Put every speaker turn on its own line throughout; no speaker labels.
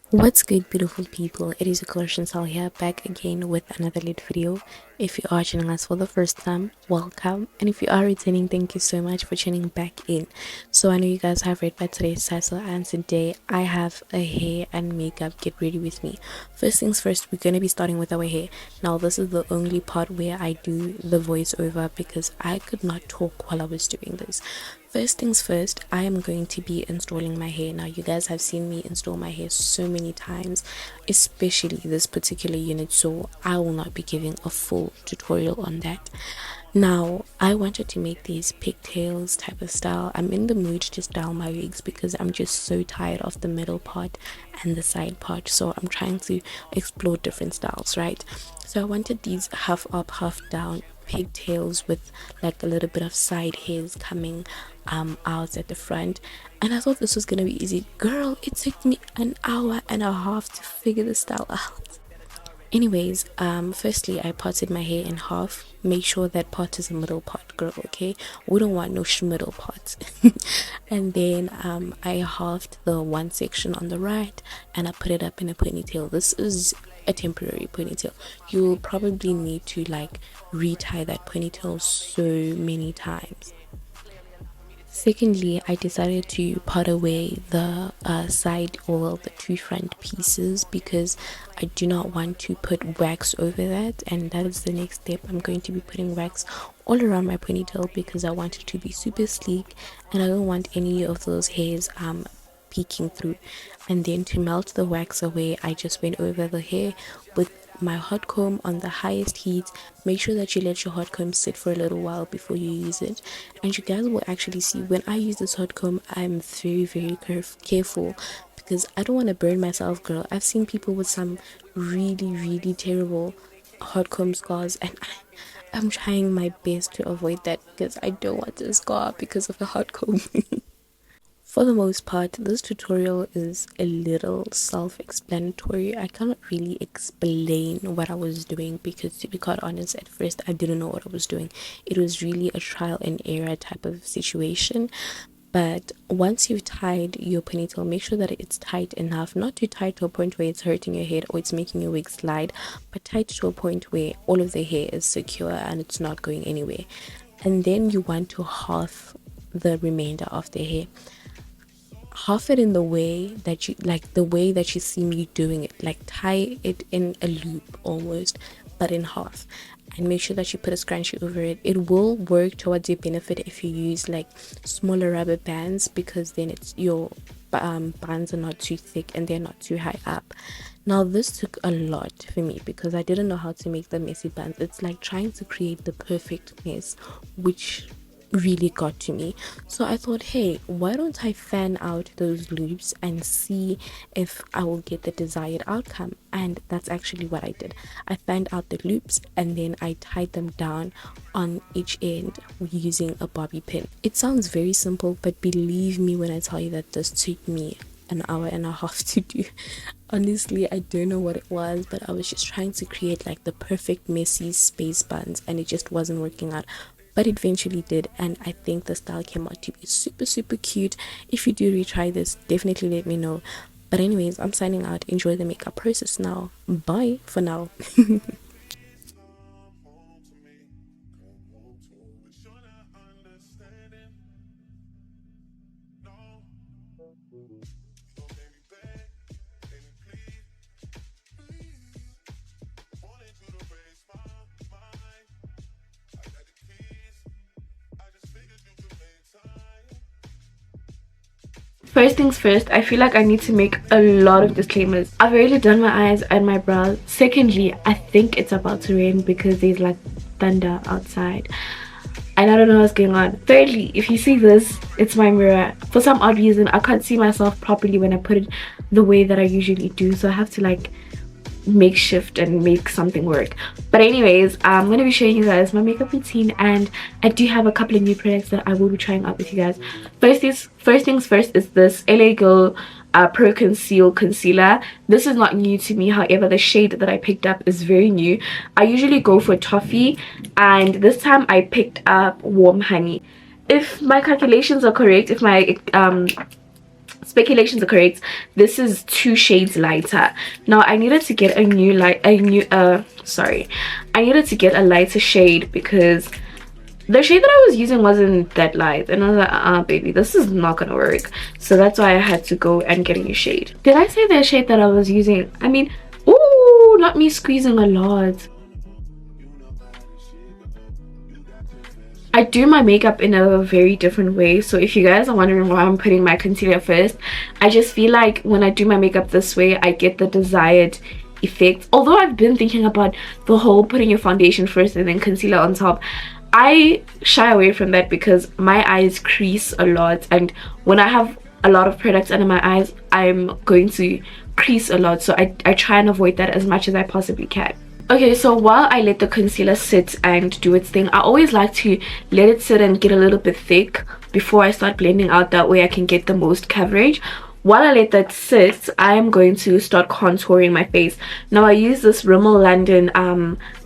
What's good, beautiful people? It is your girl Chantal here, back again with another lit video. If you are joining us for the first time, welcome, and if you are returning, thank you so much for tuning back in. So I know you guys have read by today's title, and today I have a hair and makeup get ready with me. First things first, we're going to be starting with our hair. Now this is the only part where I do the voiceover because I could not talk while I was doing this. First things first, I am going to be installing my hair. Now you guys have seen me install my hair so many times, especially this particular unit, so I will not be giving a full tutorial on that. Now I wanted to make these pigtails type of style. I'm in the mood to style my wigs because I'm just so tired of the middle part and the side part, so I'm trying to explore different styles, right? So I wanted these half up half down pigtails with like a little bit of side hairs coming out at the front, and I thought this was gonna be easy. Girl, it took me an hour and a half to figure the style out. Anyways, firstly I parted my hair in half. Make sure that part is a middle part, girl, okay? We don't want no middle parts. And then I halved the one section on the right and I put it up in a ponytail. This is a temporary ponytail. You'll probably need to like retie that ponytail so many times. Secondly, I decided to part away the side or the two front pieces because I do not want to put wax over that, and that is the next step. I'm going to be putting wax all around my ponytail because I want it to be super sleek and I don't want any of those hairs peeking through. And then to melt the wax away, I just went over the hair with my hot comb on the highest heat. Make sure that you let your hot comb sit for a little while before you use it, and you guys will actually see when I use this hot comb I'm very careful because I don't want to burn myself, girl. I've seen people with some really terrible hot comb scars, and I'm trying my best to avoid that because I don't want to scar because of a hot comb. For the most part, this tutorial is a little self-explanatory. I cannot really explain what I was doing because, to be quite honest, at first I didn't know what I was doing. It was really a trial and error type of situation. But once you've tied your ponytail, make sure that it's tight enough, not too tight to a point where it's hurting your head or it's making your wig slide, but tight to a point where all of the hair is secure and it's not going anywhere. And then you want to half the remainder of the hair. Half it in the way that you like, the way that you see me doing it, like tie it in a loop almost, but in half, and make sure that you put a scrunchie over it. It will work towards your benefit if you use like smaller rubber bands because then it's your bands are not too thick and they're not too high up. Now this took a lot for me because I didn't know how to make the messy bands. It's like trying to create the perfect mess, which really got to me. So I thought, hey, why don't I fan out those loops and see if I will get the desired outcome? And that's actually what I did. I fanned out the loops and then I tied them down on each end using a bobby pin. It sounds very simple, but believe me when I tell you that this took me an hour and a half to do. Honestly, I don't know what it was, but I was just trying to create like the perfect messy space buns and it just wasn't working out, but it eventually did, and I think the style came out to be super cute. If you do retry this, definitely let me know. But anyways, I'm signing out. Enjoy the makeup process now. Bye for now. First things first, I feel like I need to make a lot of disclaimers. I've already done my eyes and my brows. Secondly, I think it's about to rain because there's like thunder outside and I don't know what's going on. Thirdly, if you see this, it's my mirror. For some odd reason, I can't see myself properly when I put it the way that I usually do, so I have to like makeshift and make something work. But anyways, I'm going to be showing you guys my makeup routine, and I do have a couple of new products that I will be trying out with you guys. First things first is this LA Girl Pro Conceal Concealer. This is not new to me, however the shade that I picked up is very new. I usually go for Toffee, and this time I picked up Warm Honey.
if my calculations are correct, if my speculations are correct, this is 2 shades lighter. Now I needed to get a new light, I needed to get a lighter shade because the shade that I was using wasn't that light, and I was like, baby, this is not gonna work. So that's why I had to go and get a new shade. Did I say the shade that I was using? I mean, ooh, not me squeezing a lot. I do my makeup in a very different way, so if you guys are wondering why I'm putting my concealer first, I just feel like when I do my makeup this way, I get the desired effect. Although I've been thinking about the whole putting your foundation first and then concealer on top, I shy away from that because my eyes crease a lot, and when I have a lot of products under my eyes, I'm going to crease a lot, so I try and avoid that as much as I possibly can. Okay, so while I let the concealer sit and do its thing, I always like to let it sit and get a little bit thick before I start blending out. That way I can get the most coverage. While I let that sit, I am going to start contouring my face. Now I use this Rimmel London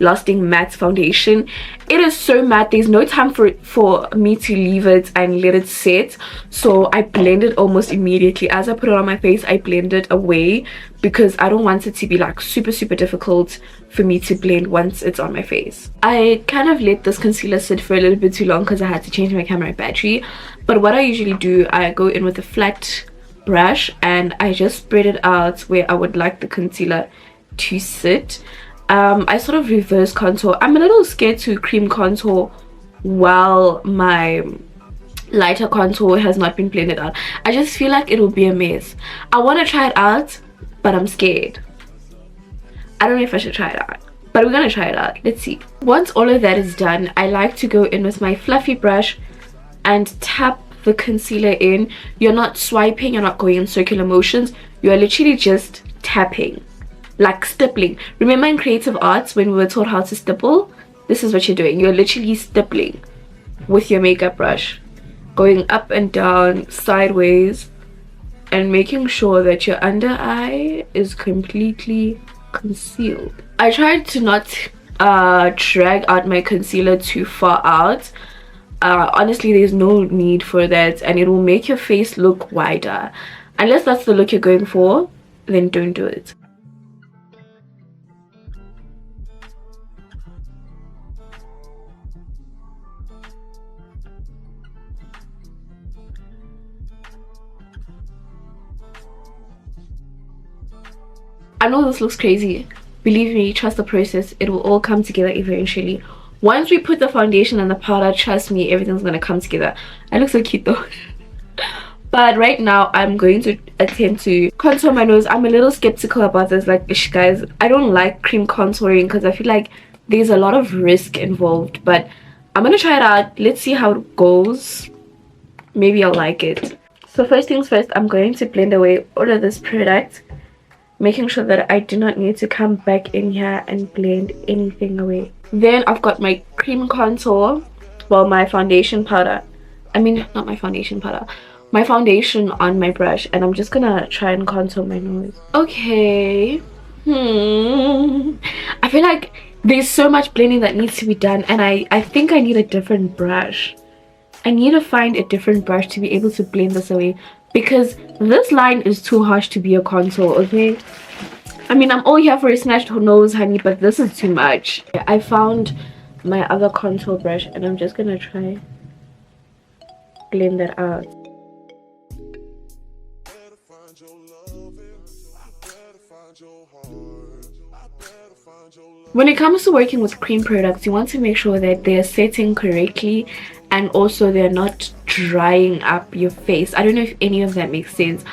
Lasting Matte Foundation. It is so matte, there's no time for me to leave it and let it sit. So I blend it almost immediately. As I put it on my face, I blend it away because I don't want it to be like super difficult for me to blend once it's on my face. I kind of let this concealer sit for a little bit too long because I had to change my camera battery. But what I usually do, I go in with a flat brush and I just spread it out where I would like the concealer to sit. I sort of reverse contour. I'm a little scared to cream contour while my lighter contour has not been blended out. I just feel like it will be a mess. I want to try it out, but I'm scared. I don't know if I should try it out, but we're gonna try it out. Let's see. Once all of that is done, I like to go in with my fluffy brush and tap the concealer in. You're not swiping, you're not going in circular motions, you're literally just tapping, like stippling. Remember in creative arts when we were taught how to stipple? This is what you're doing. You're literally stippling with your makeup brush, going up and down, sideways, and making sure that your under eye is completely concealed. I tried to not drag out my concealer too far out. Honestly, there's no need for that, and it will make your face look wider. Unless that's the look you're going for, then don't do it. I know this looks crazy. Believe me, trust the process. It will all come together eventually. Once we put the foundation and the powder, trust me, everything's gonna come together. I look so cute though. But right now I'm going to attempt to contour my nose. I'm a little skeptical about this, like, guys, I don't like cream contouring because I feel like there's a lot of risk involved, but I'm gonna try it out. Let's see how it goes. Maybe I'll like it. So first things first, I'm going to blend away all of this product, making sure that I do not need to come back in here and blend anything away. Then I've got my cream contour, well, my foundation powder, I mean not my foundation powder, my foundation on my brush, and I'm just gonna try and contour my nose. Okay, I feel like there's so much blending that needs to be done, and I think I need a different brush. I need to find a different brush to be able to blend this away, because this line is too harsh to be a contour, okay? I mean, I'm all here for a snatched nose, honey, but this is too much. I found my other contour brush and I'm just gonna try blend that out. When it comes to working with cream products, you want to make sure that they're setting correctly and also they're not drying up your face. I don't know if any of that makes sense,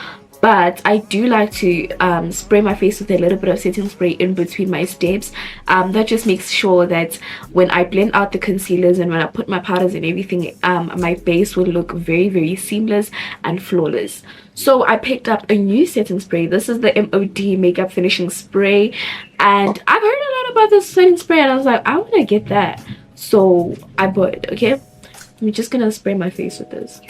but I do like to spray my face with a little bit of setting spray in between my steps. That just makes sure that when I blend out the concealers and when I put my powders and everything, my base will look very seamless and flawless. So I picked up a new setting spray. This is the MOD makeup finishing spray, and I've heard a lot about this setting spray and I was like, I want to get that, so I bought it. Okay, I'm just gonna spray my face with this.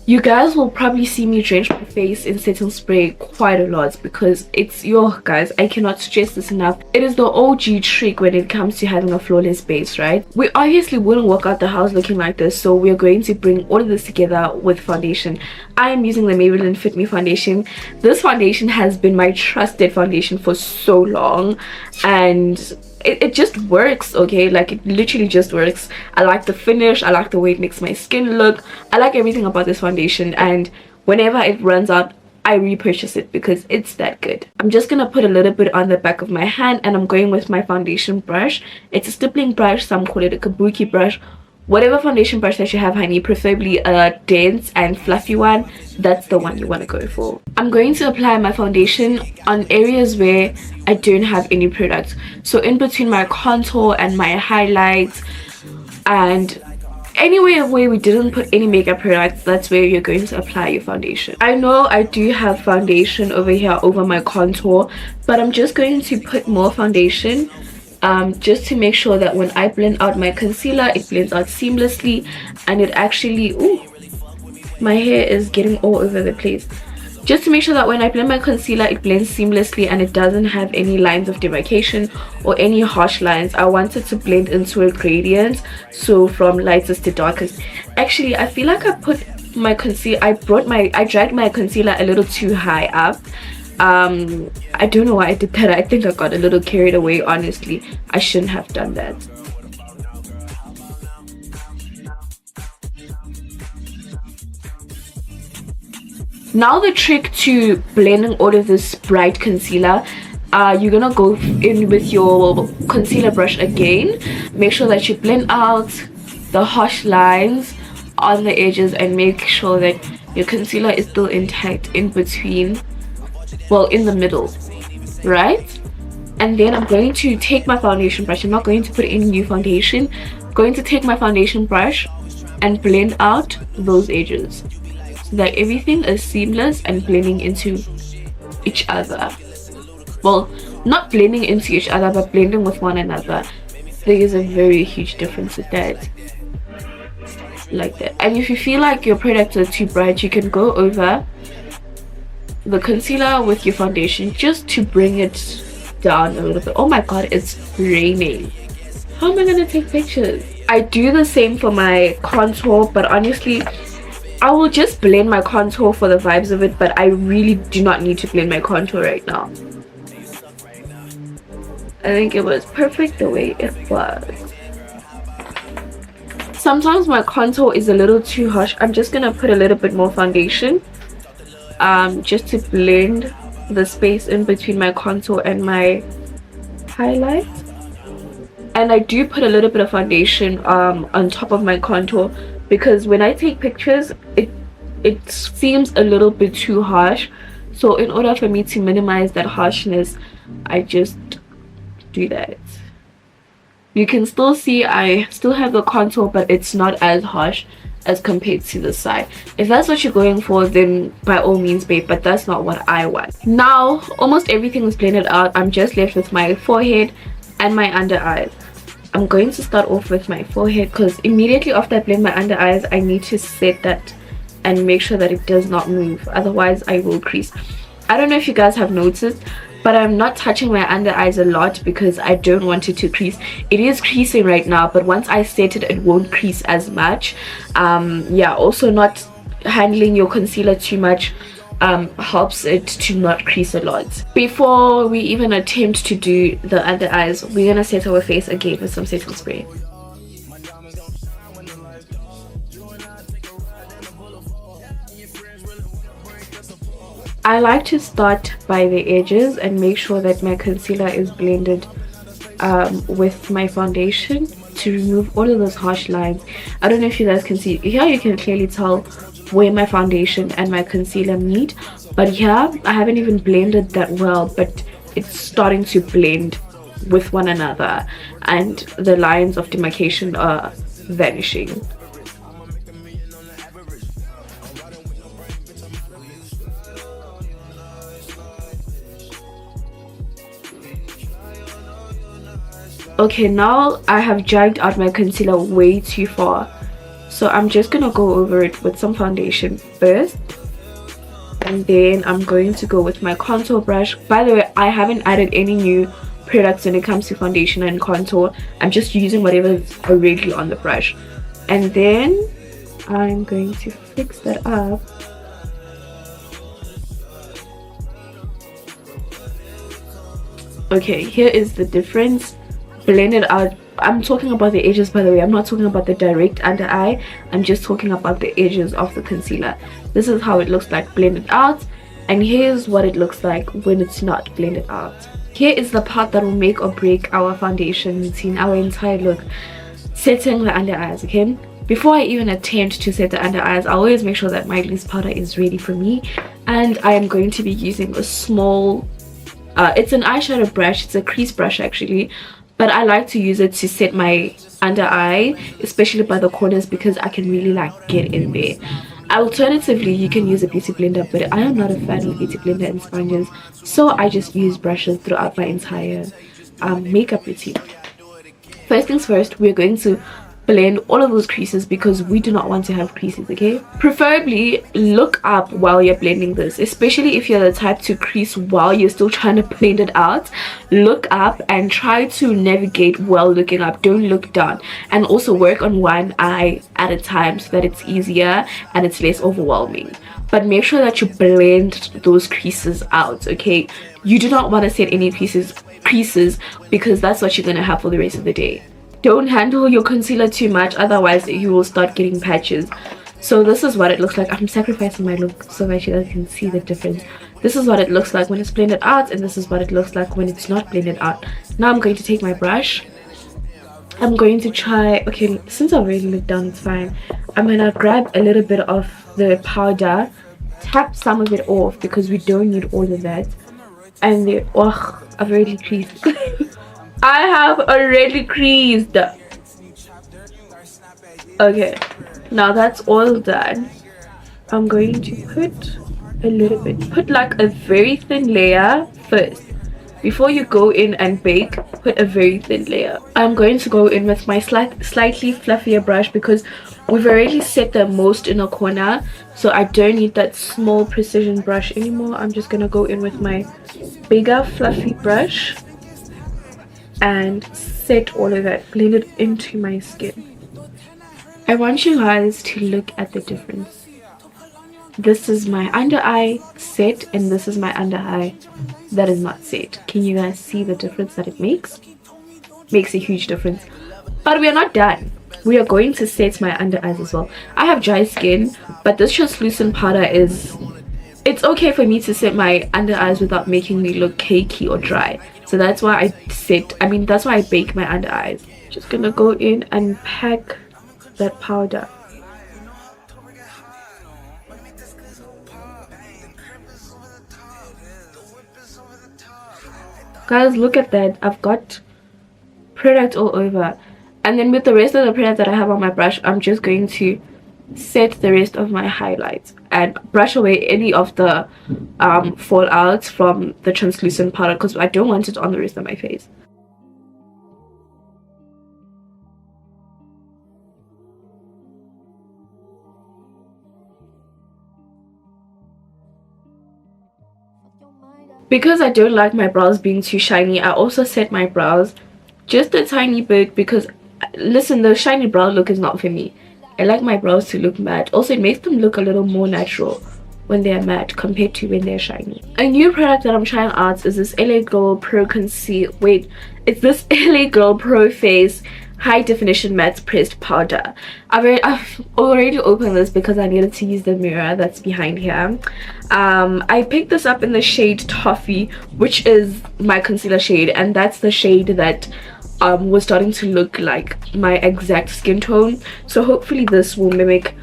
You guys will probably see me drench my face in setting spray quite a lot because it's your guys, I cannot stress this enough, it is the OG trick when it comes to having a flawless base, right? We obviously wouldn't walk out the house looking like this, so we're going to bring all of this together with foundation. I am using the Maybelline Fit Me foundation. This foundation has been my trusted foundation for so long, and it just works, okay? Like, it literally just works. I like the finish, I like the way it makes my skin look, I like everything about this foundation, and whenever it runs out, I repurchase it because it's that good. I'm just gonna put a little bit on the back of my hand, and I'm going with my foundation brush. It's a stippling brush, some call it a kabuki brush. Whatever foundation brush that you have, honey, preferably a dense and fluffy one, that's the one you want to go for. I'm going to apply my foundation on areas where I don't have any products, so in between my contour and my highlights, and anywhere where we didn't put any makeup products, that's where you're going to apply your foundation. I know I do have foundation over here over my contour, but I'm just going to put more foundation just to make sure that when I blend out my concealer, it blends out seamlessly, and it actually, ooh, my hair is getting all over the place. Just to make sure that when I blend my concealer, it blends seamlessly and it doesn't have any lines of demarcation or any harsh lines. I want it to blend into a gradient, so from lightest to darkest. Actually, I feel like I put my concealer, I dragged my concealer a little too high up. I don't know why I did that. I think I got a little carried away, honestly. I shouldn't have done that. Now the trick to blending all of this bright concealer, you're gonna go in with your concealer brush again. Make sure that you blend out the harsh lines on the edges and make sure that your concealer is still intact in between, well, in the middle, right? And then I'm going to take my foundation brush. I'm not going to put any new foundation. I'm going to take my foundation brush and blend out those edges so that everything is seamless and blending into each other. Well, not blending into each other, but blending with one another. There is a very huge difference with that. Like that. And if you feel like your products are too bright, you can go over the concealer with your foundation just to bring it down a little bit. Oh my god, it's raining. How am I gonna take pictures? I do the same for my contour, but honestly I will just blend my contour for the vibes of it, but I really do not need to blend my contour right now. I think it was perfect the way it was. Sometimes my contour is a little too harsh. I'm just gonna put a little bit more foundation just to blend the space in between my contour and my highlight. And I do put a little bit of foundation on top of my contour, because when I take pictures it seems a little bit too harsh. So in order for me to minimize that harshness, I just do that. You can still see I still have the contour, but it's not as harsh as compared to the side. If that's what you're going for, then by all means, babe, but that's not what I want. Now almost everything is blended out. I'm just left with my forehead and my under eyes. I'm going to start off with my forehead because immediately after I blend my under eyes, I need to set that and make sure that it does not move, otherwise I will crease. I don't know if you guys have noticed, but I'm not touching my under eyes a lot because I don't want it to crease. It is creasing right now, but once I set it, it won't crease as much. Yeah, also not handling your concealer too much helps it to not crease a lot. Before we even attempt to do the under eyes, we're gonna set our face again with some setting spray. I like to start by the edges and make sure that my concealer is blended with my foundation to remove all of those harsh lines. I don't know if you guys can see here, you can clearly tell where my foundation and my concealer meet, but here I haven't even blended that well, but it's starting to blend with one another and the lines of demarcation are vanishing. Okay, now I have dragged out my concealer way too far, so I'm just gonna go over it with some foundation first. and then I'm going to go with my contour brush. By the way, I haven't added any new products when it comes to foundation and contour. I'm just using whatever is already on the brush, and then I'm going to fix that up. Okay, here is the difference. Blend it out. I'm talking about the edges, by the way. I'm not talking about the direct under eye. I'm just talking about the edges of the concealer. This is how it looks like blended out, and here's what it looks like when it's not blended out. Here is the part that will make or break our foundation routine, our entire look. Setting the under eyes, okay? Before I even attempt to set the under eyes, I always make sure that my loose powder is ready for me, and I am going to be using a small it's an eyeshadow brush. It's a crease brush actually, but I like to use it to set my under eye, especially by the corners, because I can really like get in there. Alternatively, you can use a beauty blender, but I am not a fan of beauty blender and sponges, so I just use brushes throughout my entire makeup routine. First things first, we're going to blend all of those creases because we do not want to have creases, okay? Preferably look up while you're blending this, especially if you're the type to crease while you're still trying to blend it out. Look up and try to navigate while looking up. Don't look down, and also work on one eye at a time so that it's easier and it's less overwhelming. But make sure that you blend those creases out, okay? You do not want to set any creases because that's what you're going to have for the rest of the day. Don't handle your concealer too much, otherwise you will start getting patches. So this is what it looks like. I'm sacrificing my look so that you guys can see the difference. This is what it looks like when it's blended out, and this is what it looks like when it's not blended out. Now I'm going to take my brush. I'm going to try, okay, since I've already looked down, it's fine. I'm gonna grab a little bit of the powder, tap some of it off because we don't need all of that, and then, oh, I've already creased. I have already creased. Okay, now that's all done. I'm going to put a little bit, put like a very thin layer first. Before you go in and bake, put a very thin layer. I'm going to go in with my slightly fluffier brush because we've already set the most in a corner, so I don't need that small precision brush anymore. I'm just gonna go in with my bigger fluffy brush and set all of that, blend it into my skin. I want you guys to look at the difference. This is my under eye set, and this is my under eye that is not set. Can you guys see the difference that it makes? Makes a huge difference. But we are not done. We are going to set my under eyes as well. I have dry skin, but this translucent powder is, it's okay for me to set my under eyes without making me look cakey or dry. So that's why that's why I bake my under eyes. Just gonna go in and pack that powder. Guys, look at that. I've got product all over. And then with the rest of the product that I have on my brush, I'm just going to set the rest of my highlights and brush away any of the fallouts from the translucent powder because I don't want it on the rest of my face. Because I don't like my brows being too shiny, I also set my brows just a tiny bit because, listen, the shiny brow look is not for me. I like my brows to look matte. Also, it makes them look a little more natural when they're matte compared to when they're shiny. A new product that I'm trying out is this LA Girl Pro Conceal. Wait, it's this LA Girl Pro Face High Definition Matte Pressed Powder. I've already opened this because I needed to use the mirror that's behind here. I picked this up in the shade Toffee, which is my concealer shade, and that's the shade that was starting to look like my exact skin tone. So hopefully this will mimic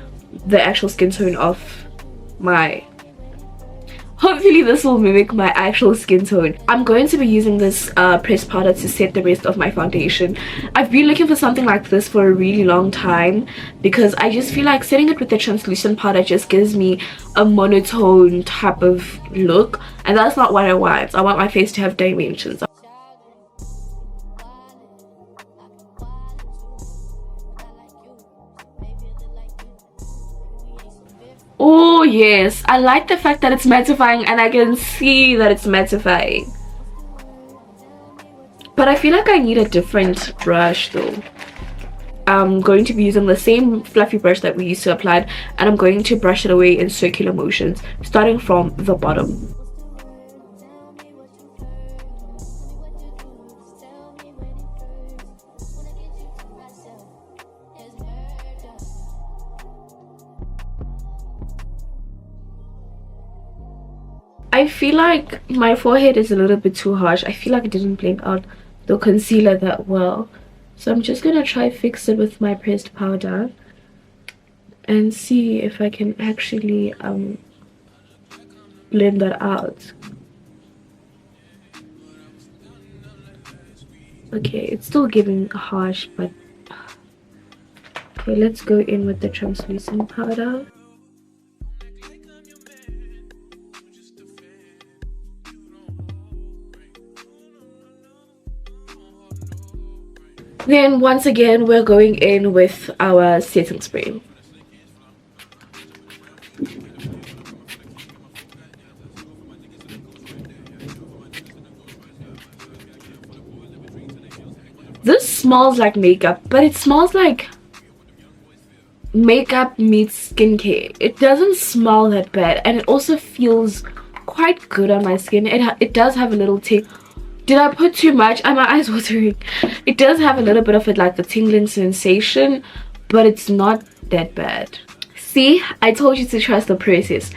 the actual skin tone of my actual skin tone. I'm going to be using this pressed powder to set the rest of my foundation. I've been looking for something like this for a really long time because I just feel like setting it with the translucent powder just gives me a monotone type of look, and that's not what I want. I want my face to have dimensions. Oh, Oh yes, I like the fact that it's mattifying and I can see that it's mattifying. But I feel like I need a different brush though. I'm going to be using the same fluffy brush that we used to apply, and I'm going to brush it away in circular motions, starting from the bottom. I feel like my forehead is a little bit too harsh. I feel like I didn't blend out the concealer that well. So I'm just gonna try fix it with my pressed powder and see if I can actually blend that out. Okay, it's still giving harsh, but okay, let's go in with the translucent powder. Then once again, we're going in with our setting spray. This smells like makeup, but it smells like makeup meets skincare. It doesn't smell that bad, and it also feels quite good on my skin. It does have a little tick. Did I put too much? Are my eyes watering? It does have a little bit of it, like the tingling sensation, but it's not that bad. See, I told you to trust the process.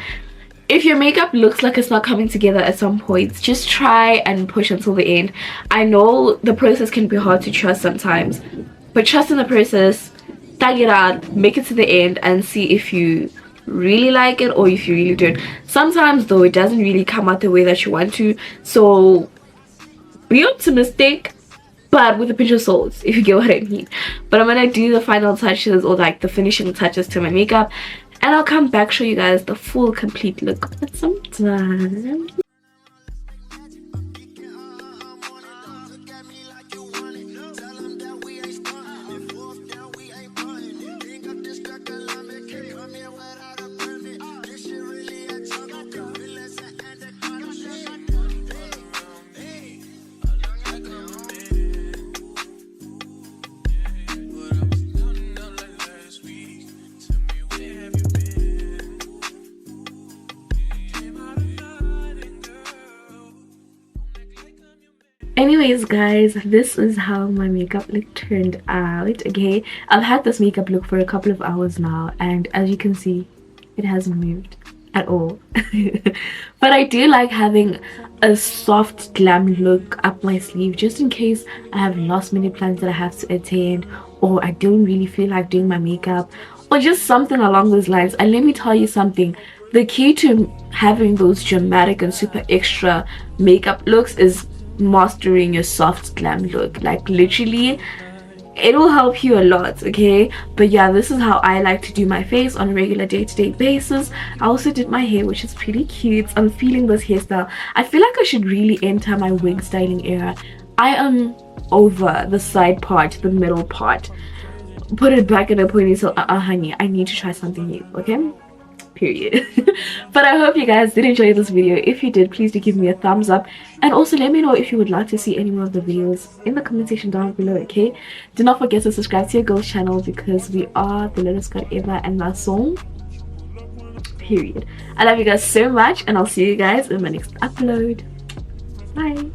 If your makeup looks like it's not coming together at some points, just try and push until the end. I know the process can be hard to trust sometimes, but trust in the process, tag it out, make it to the end, and see if you really like it or if you really don't. Sometimes though, it doesn't really come out the way that you want to, so be optimistic, but with a pinch of salt, if you get what I mean. But I'm gonna do the final touches, or like the finishing touches to my makeup, and I'll come back, show you guys the full complete look at some time. Anyways guys, this is how my makeup look turned out. Okay, I've had this makeup look for a couple of hours now, and as you can see, it hasn't moved at all. But I do like having a soft glam look up my sleeve, just in case I have last minute plans that I have to attend, or I don't really feel like doing my makeup, or just something along those lines. And let me tell you something, the key to having those dramatic and super extra makeup looks is mastering your soft glam look. Like literally, it will help you a lot. Okay, but yeah, this is how I like to do my face on a regular day-to-day basis. I also did my hair, which is pretty cute. I'm feeling this hairstyle. I feel like I should really enter my wig styling era. I am over the side part, the middle part. Put it back in a ponytail. Honey, I need to try something new. Okay, period. But I hope you guys did enjoy this video. If you did, please do give me a thumbs up, and also let me know if you would like to see any more of the videos in the comment section down below. Okay, do not forget to subscribe to your girl's channel, because we are the littlest girl ever and my song, period. I love you guys so much, and I'll see you guys in my next upload. Bye.